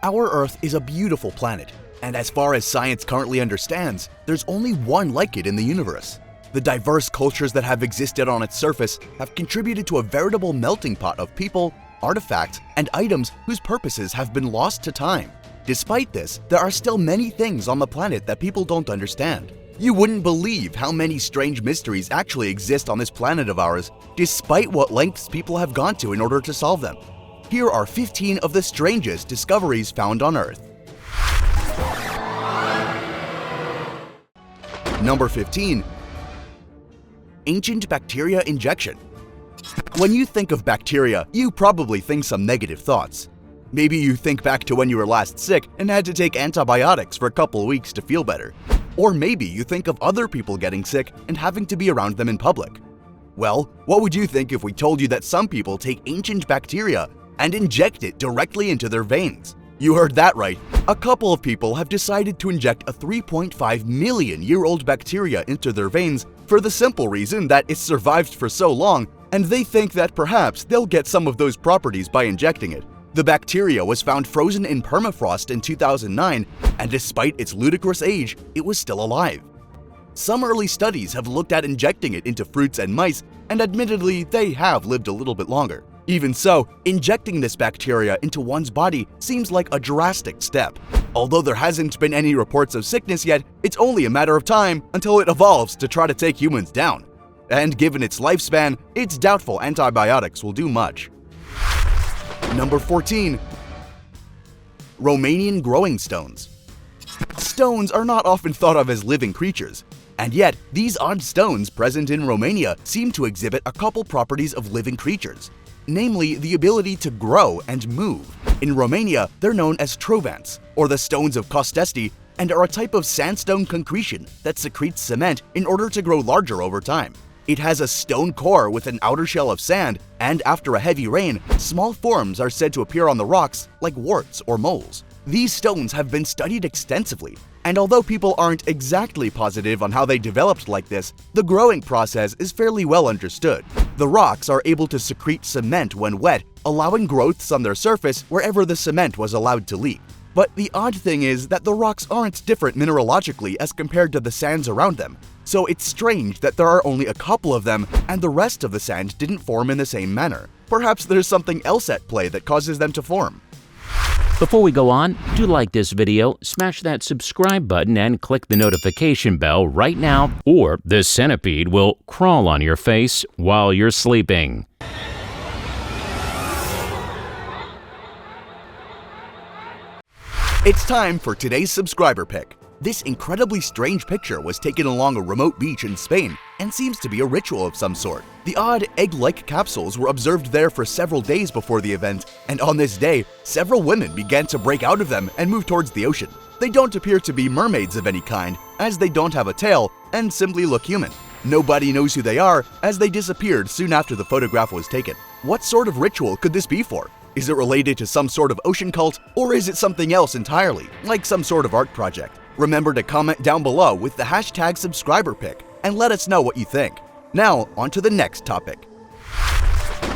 Our Earth is a beautiful planet, and as far as science currently understands, there's only one like it in the universe. The diverse cultures that have existed on its surface have contributed to a veritable melting pot of people, artifacts, and items whose purposes have been lost to time. Despite this, there are still many things on the planet that people don't understand. You wouldn't believe how many strange mysteries actually exist on this planet of ours, despite what lengths people have gone to in order to solve them. Here are 15 of the strangest discoveries found on Earth. Number 15. Ancient bacteria injection. When you think of bacteria, you probably think some negative thoughts. Maybe you think back to when you were last sick and had to take antibiotics for a couple of weeks to feel better. Or maybe you think of other people getting sick and having to be around them in public. Well, what would you think if we told you that some people take ancient bacteria and inject it directly into their veins? You heard that right. A couple of people have decided to inject a 3.5 million year old bacteria into their veins for the simple reason that it's survived for so long, and they think that perhaps they'll get some of those properties by injecting it. The bacteria was found frozen in permafrost in 2009, and despite its ludicrous age, it was still alive. Some early studies have looked at injecting it into fruits and mice, and admittedly, they have lived a little bit longer. Even so, injecting this bacteria into one's body seems like a drastic step. Although there hasn't been any reports of sickness yet, it's only a matter of time until it evolves to try to take humans down. And given its lifespan, it's doubtful antibiotics will do much. Number 14. Romanian growing stones. Stones are not often thought of as living creatures, and yet these odd stones present in Romania seem to exhibit a couple properties of living creatures, namely the ability to grow and move. In Romania, they're known as trovants, or the stones of Costesti, and are a type of sandstone concretion that secretes cement in order to grow larger over time. It has a stone core with an outer shell of sand, and after a heavy rain, small forms are said to appear on the rocks like warts or moles. These stones have been studied extensively, and although people aren't exactly positive on how they developed like this, the growing process is fairly well understood. The rocks are able to secrete cement when wet, allowing growths on their surface wherever the cement was allowed to leak. But the odd thing is that the rocks aren't different mineralogically as compared to the sands around them, so it's strange that there are only a couple of them and the rest of the sand didn't form in the same manner. Perhaps there's something else at play that causes them to form. Before we go on, do like this video, smash that subscribe button and click the notification bell right now, or this centipede will crawl on your face while you're sleeping. It's time for today's subscriber pick. This incredibly strange picture was taken along a remote beach in Spain and seems to be a ritual of some sort. The odd egg-like capsules were observed there for several days before the event, and on this day, several women began to break out of them and move towards the ocean. They don't appear to be mermaids of any kind, as they don't have a tail and simply look human. Nobody knows who they are, as they disappeared soon after the photograph was taken. What sort of ritual could this be for? Is it related to some sort of ocean cult, or is it something else entirely, like some sort of art project? Remember to comment down below with the hashtag subscriberpick and let us know what you think. Now, on to the next topic.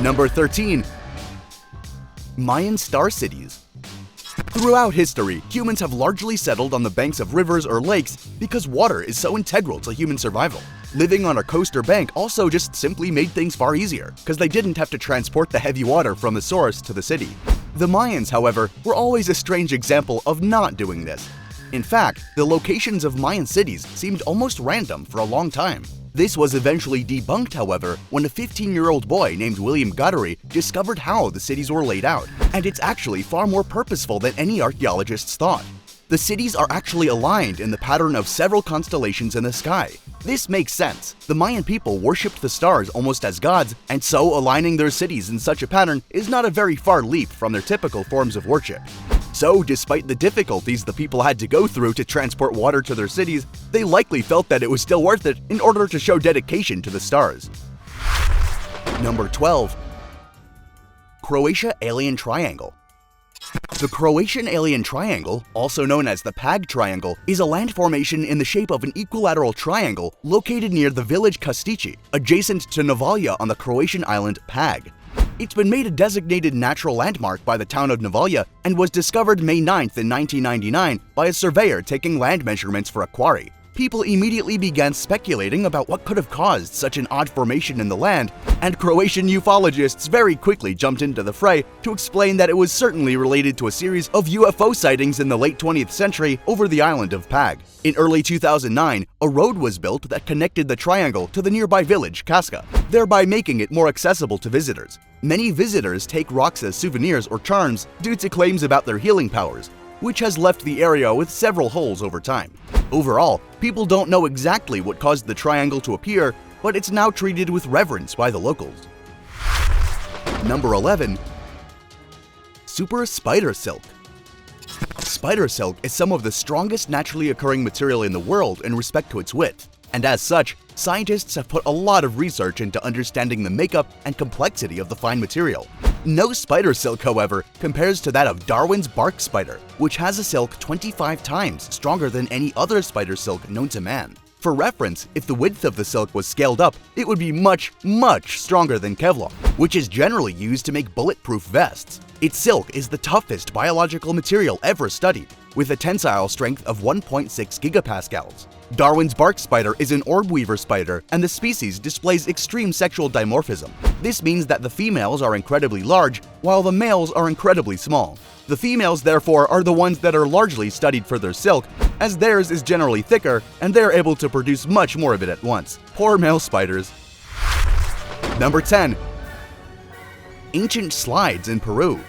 Number 13. Mayan star cities. Throughout history, humans have largely settled on the banks of rivers or lakes because water is so integral to human survival. Living on a coast or bank also just simply made things far easier, because they didn't have to transport the heavy water from the source to the city. The Mayans, however, were always a strange example of not doing this. In fact, the locations of Mayan cities seemed almost random for a long time. This was eventually debunked, however, when a 15-year-old boy named William Goddard discovered how the cities were laid out, and it's actually far more purposeful than any archaeologists thought. The cities are actually aligned in the pattern of several constellations in the sky. This makes sense. The Mayan people worshipped the stars almost as gods, and so aligning their cities in such a pattern is not a very far leap from their typical forms of worship. So, despite the difficulties the people had to go through to transport water to their cities, they likely felt that it was still worth it in order to show dedication to the stars. Number 12. Croatia Alien Triangle. The Croatian Alien Triangle, also known as the Pag Triangle, is a land formation in the shape of an equilateral triangle located near the village Kastici, adjacent to Novalja on the Croatian island Pag. It's been made a designated natural landmark by the town of Navalya and was discovered May 9th in 1999 by a surveyor taking land measurements for a quarry. People immediately began speculating about what could have caused such an odd formation in the land, and Croatian ufologists very quickly jumped into the fray to explain that it was certainly related to a series of UFO sightings in the late 20th century over the island of Pag. In early 2009, a road was built that connected the triangle to the nearby village Kaska, thereby making it more accessible to visitors. Many visitors take rocks as souvenirs or charms due to claims about their healing powers, which has left the area with several holes over time. Overall, people don't know exactly what caused the triangle to appear, but it's now treated with reverence by the locals. Number 11. Super spider silk. Spider silk is some of the strongest naturally occurring material in the world in respect to its width, and as such, scientists have put a lot of research into understanding the makeup and complexity of the fine material. No spider silk, however, compares to that of Darwin's bark spider, which has a silk 25 times stronger than any other spider silk known to man. For reference, if the width of the silk was scaled up, it would be much stronger than Kevlar, which is generally used to make bulletproof vests. Its silk is the toughest biological material ever studied, with a tensile strength of 1.6 gigapascals. Darwin's bark spider is an orb weaver spider, and the species displays extreme sexual dimorphism. This means that the females are incredibly large, while the males are incredibly small. The females, therefore, are the ones that are largely studied for their silk, as theirs is generally thicker, and they're able to produce much more of it at once. Poor male spiders. Number 10. Ancient slides in Peru.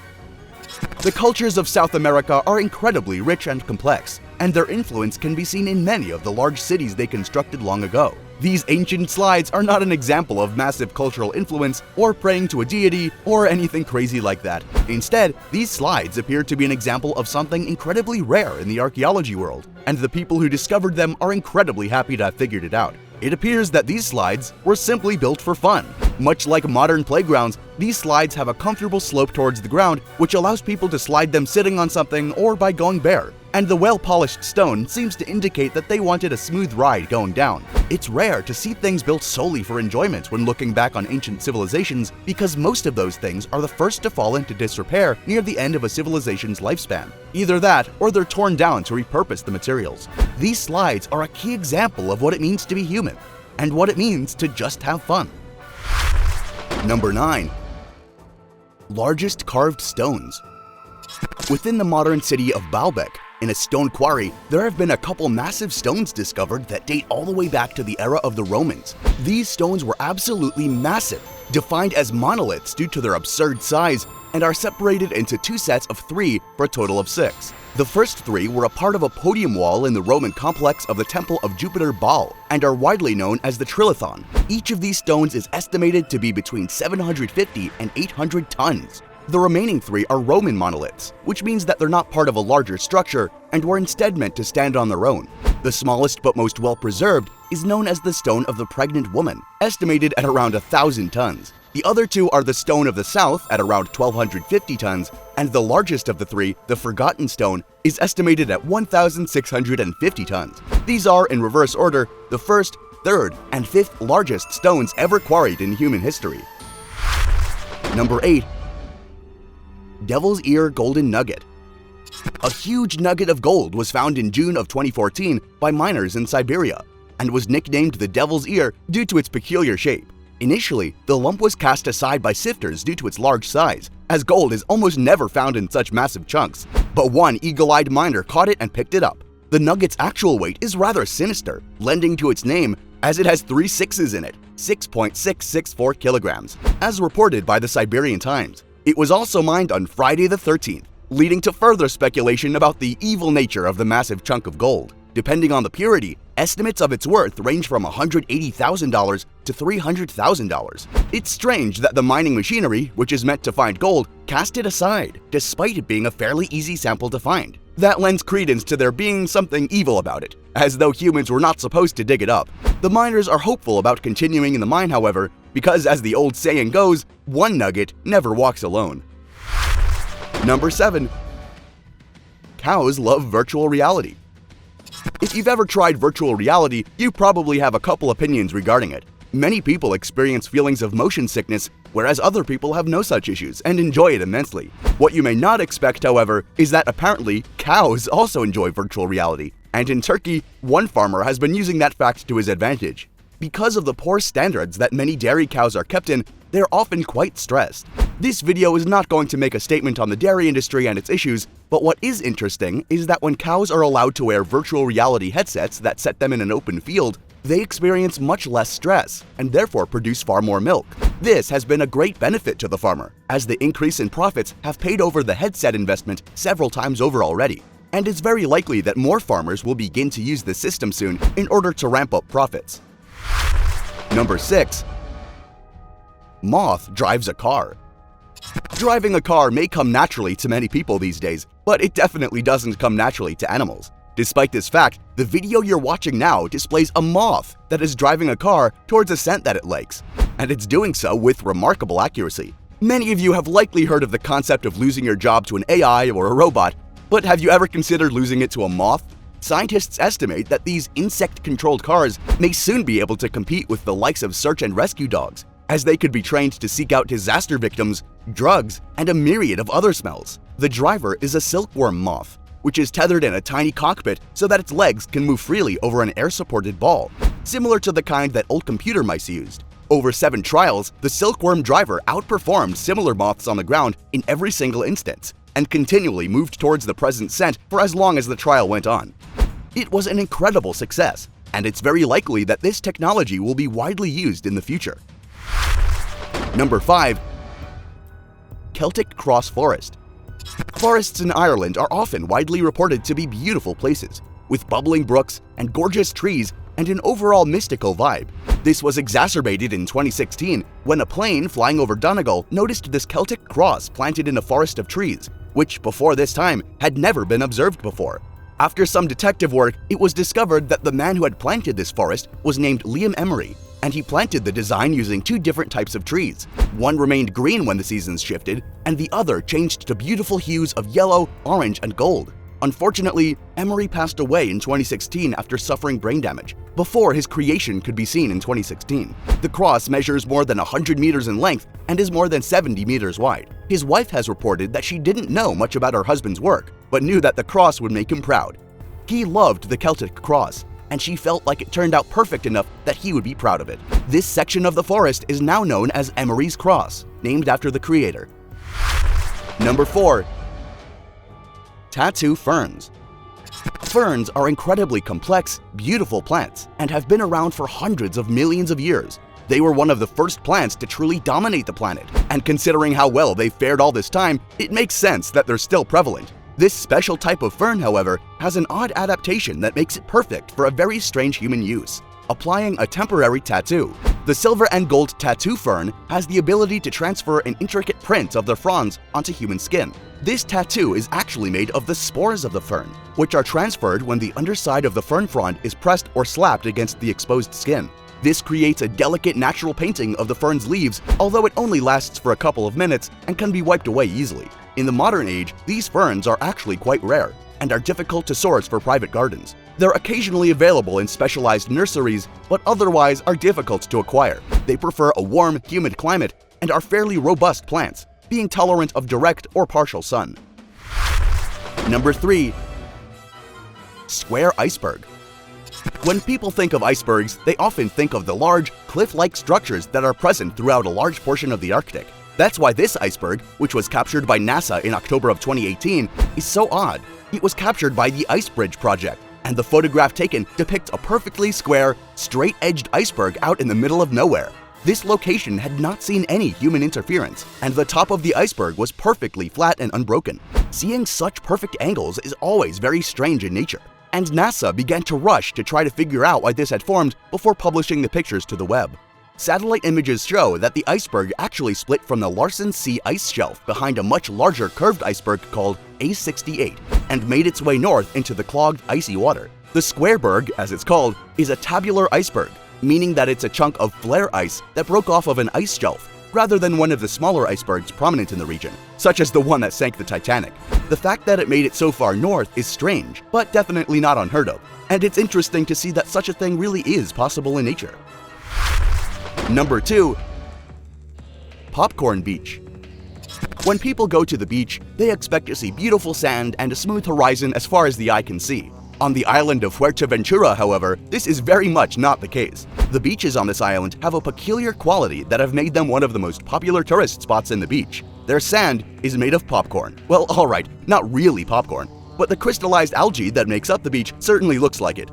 The cultures of South America are incredibly rich and complex, and their influence can be seen in many of the large cities they constructed long ago. These ancient slides are not an example of massive cultural influence or praying to a deity or anything crazy like that. Instead, these slides appear to be an example of something incredibly rare in the archaeology world, and the people who discovered them are incredibly happy to have figured it out. It appears that these slides were simply built for fun. Much like modern playgrounds, these slides have a comfortable slope towards the ground, which allows people to slide them sitting on something or by going bare. And the well-polished stone seems to indicate that they wanted a smooth ride going down. It's rare to see things built solely for enjoyment when looking back on ancient civilizations, because most of those things are the first to fall into disrepair near the end of a civilization's lifespan. Either that, or they're torn down to repurpose the materials. These slides are a key example of what it means to be human, and what it means to just have fun. Number 9. Largest carved stones. Within the modern city of Baalbek, in a stone quarry, there have been a couple massive stones discovered that date all the way back to the era of the Romans. These stones were absolutely massive, defined as monoliths due to their absurd size, and are separated into two sets of 3 for a total of 6. The first 3 were a part of a podium wall in the Roman complex of the Temple of Jupiter Baal, and are widely known as the Trilithon. Each of these stones is estimated to be between 750 and 800 tons. The remaining 3 are Roman monoliths, which means that they're not part of a larger structure and were instead meant to stand on their own. The smallest but most well-preserved is known as the Stone of the Pregnant Woman, estimated at around 1,000 tons. The other 2 are the Stone of the South at around 1,250 tons, and the largest of the 3, the Forgotten Stone, is estimated at 1,650 tons. These are, in reverse order, the first, third, and 5th largest stones ever quarried in human history. Number 8. Devil's Ear Golden Nugget. A huge nugget of gold was found in June of 2014 by miners in Siberia, and was nicknamed the Devil's Ear due to its peculiar shape. Initially, the lump was cast aside by sifters due to its large size, as gold is almost never found in such massive chunks. But one eagle-eyed miner caught it and picked it up. The nugget's actual weight is rather sinister, lending to its name, as it has 3 sixes in it, 6.664 kilograms, as reported by the Siberian Times. It was also mined on Friday the 13th, leading to further speculation about the evil nature of the massive chunk of gold. Depending on the purity, estimates of its worth range from $180,000 to $300,000. It's strange that the mining machinery, which is meant to find gold, cast it aside, despite it being a fairly easy sample to find. That lends credence to there being something evil about it, as though humans were not supposed to dig it up. The miners are hopeful about continuing in the mine, however, because as the old saying goes, one nugget never walks alone. Number 7. Cows love virtual reality. If you've ever tried virtual reality, you probably have a couple opinions regarding it. Many people experience feelings of motion sickness, whereas other people have no such issues and enjoy it immensely. What you may not expect, however, is that apparently cows also enjoy virtual reality, and in Turkey, one farmer has been using that fact to his advantage. Because of the poor standards that many dairy cows are kept in, they are often quite stressed. This video is not going to make a statement on the dairy industry and its issues, but what is interesting is that when cows are allowed to wear virtual reality headsets that set them in an open field, they experience much less stress and therefore produce far more milk. This has been a great benefit to the farmer, as the increase in profits have paid over the headset investment several times over already. And it's very likely that more farmers will begin to use the system soon in order to ramp up profits. Number 6. Moth drives a car. Driving a car may come naturally to many people these days, but it definitely doesn't come naturally to animals. Despite this fact, the video you're watching now displays a moth that is driving a car towards a scent that it likes, and it's doing so with remarkable accuracy. Many of you have likely heard of the concept of losing your job to an AI or a robot, but have you ever considered losing it to a moth? Scientists estimate that these insect-controlled cars may soon be able to compete with the likes of search and rescue dogs, as they could be trained to seek out disaster victims, drugs, and a myriad of other smells. The driver is a silkworm moth, which is tethered in a tiny cockpit so that its legs can move freely over an air-supported ball, similar to the kind that old computer mice used. Over 7 trials, the silkworm driver outperformed similar moths on the ground in every single instance, and continually moved towards the present scent for as long as the trial went on. It was an incredible success, and it's very likely that this technology will be widely used in the future. Number 5. Celtic Cross Forest. Forests in Ireland are often widely reported to be beautiful places, with bubbling brooks and gorgeous trees and an overall mystical vibe. This was exacerbated in 2016 when a plane flying over Donegal noticed this Celtic cross planted in a forest of trees, which before this time had never been observed before. After some detective work, it was discovered that the man who had planted this forest was named Liam Emery, and he planted the design using 2 different types of trees. One remained green when the seasons shifted, and the other changed to beautiful hues of yellow, orange, and gold. Unfortunately, Emery passed away in 2016 after suffering brain damage, before his creation could be seen in 2016. The cross measures more than 100 meters in length and is more than 70 meters wide. His wife has reported that she didn't know much about her husband's work, but knew that the cross would make him proud. He loved the Celtic cross, and she felt like it turned out perfect enough that he would be proud of it. This section of the forest is now known as Emery's Cross, named after the creator. Number 4. Tattoo ferns. Ferns are incredibly complex, beautiful plants and have been around for hundreds of millions of years. They were one of the first plants to truly dominate the planet, and considering how well they've fared all this time, it makes sense that they're still prevalent. This special type of fern, however, has an odd adaptation that makes it perfect for a very strange human use: applying a temporary tattoo. The silver and gold tattoo fern has the ability to transfer an intricate print of the fronds onto human skin. This tattoo is actually made of the spores of the fern, which are transferred when the underside of the fern frond is pressed or slapped against the exposed skin. This creates a delicate natural painting of the fern's leaves, although it only lasts for a couple of minutes and can be wiped away easily. In the modern age, these ferns are actually quite rare and are difficult to source for private gardens. They're occasionally available in specialized nurseries, but otherwise are difficult to acquire. They prefer a warm, humid climate and are fairly robust plants, being tolerant of direct or partial sun. Number 3. Square iceberg. When people think of icebergs, they often think of the large, cliff-like structures that are present throughout a large portion of the Arctic. That's why this iceberg, which was captured by NASA in October of 2018, is so odd. It was captured by the ICEBERG project, and the photograph taken depicts a perfectly square, straight-edged iceberg out in the middle of nowhere. This location had not seen any human interference, and the top of the iceberg was perfectly flat and unbroken. Seeing such perfect angles is always very strange in nature, and NASA began to rush to try to figure out why this had formed before publishing the pictures to the web. Satellite images show that the iceberg actually split from the Larsen C ice shelf behind a much larger curved iceberg called A68 and made its way north into the clogged, icy water. The Squareberg, as it's called, is a tabular iceberg, meaning that it's a chunk of flare ice that broke off of an ice shelf, rather than one of the smaller icebergs prominent in the region, such as the one that sank the Titanic. The fact that it made it so far north is strange, but definitely not unheard of, and it's interesting to see that such a thing really is possible in nature. Number 2. Popcorn Beach. When people go to the beach, they expect to see beautiful sand and a smooth horizon as far as the eye can see. On the island of Fuerteventura, however, this is very much not the case. The beaches on this island have a peculiar quality that have made them one of the most popular tourist spots in the beach. Their sand is made of popcorn. Well, alright, not really popcorn, but the crystallized algae that makes up the beach certainly looks like it.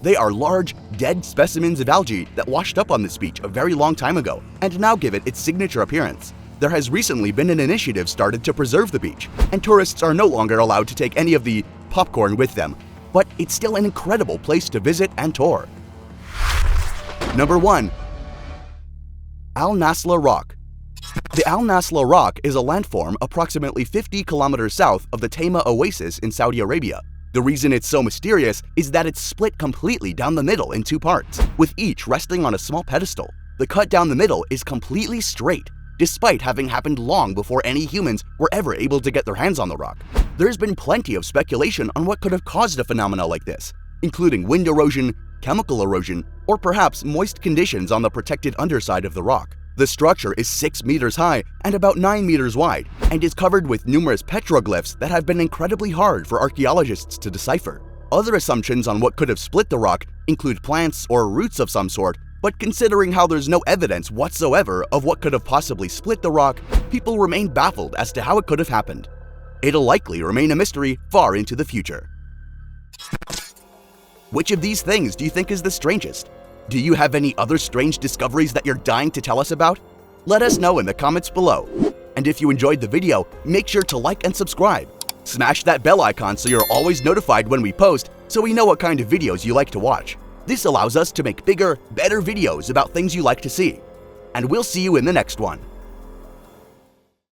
They are large, dead specimens of algae that washed up on this beach a very long time ago and now give it its signature appearance. There has recently been an initiative started to preserve the beach, and tourists are no longer allowed to take any of the popcorn with them, but it's still an incredible place to visit and tour. Number 1. Al Nasla Rock. The Al Nasla Rock is a landform approximately 50 kilometers south of the Tema Oasis in Saudi Arabia. The reason it's so mysterious is that it's split completely down the middle in 2 parts, with each resting on a small pedestal. The cut down the middle is completely straight, despite having happened long before any humans were ever able to get their hands on the rock. There's been plenty of speculation on what could have caused a phenomenon like this, including wind erosion, chemical erosion, or perhaps moist conditions on the protected underside of the rock. The structure is 6 meters high and about 9 meters wide, and is covered with numerous petroglyphs that have been incredibly hard for archaeologists to decipher. Other assumptions on what could have split the rock include plants or roots of some sort, but considering how there's no evidence whatsoever of what could have possibly split the rock, people remain baffled as to how it could have happened. It'll likely remain a mystery far into the future. Which of these things do you think is the strangest? Do you have any other strange discoveries that you're dying to tell us about? Let us know in the comments below. And if you enjoyed the video, make sure to like and subscribe. Smash that bell icon so you're always notified when we post, so we know what kind of videos you like to watch. This allows us to make bigger, better videos about things you like to see. And we'll see you in the next one.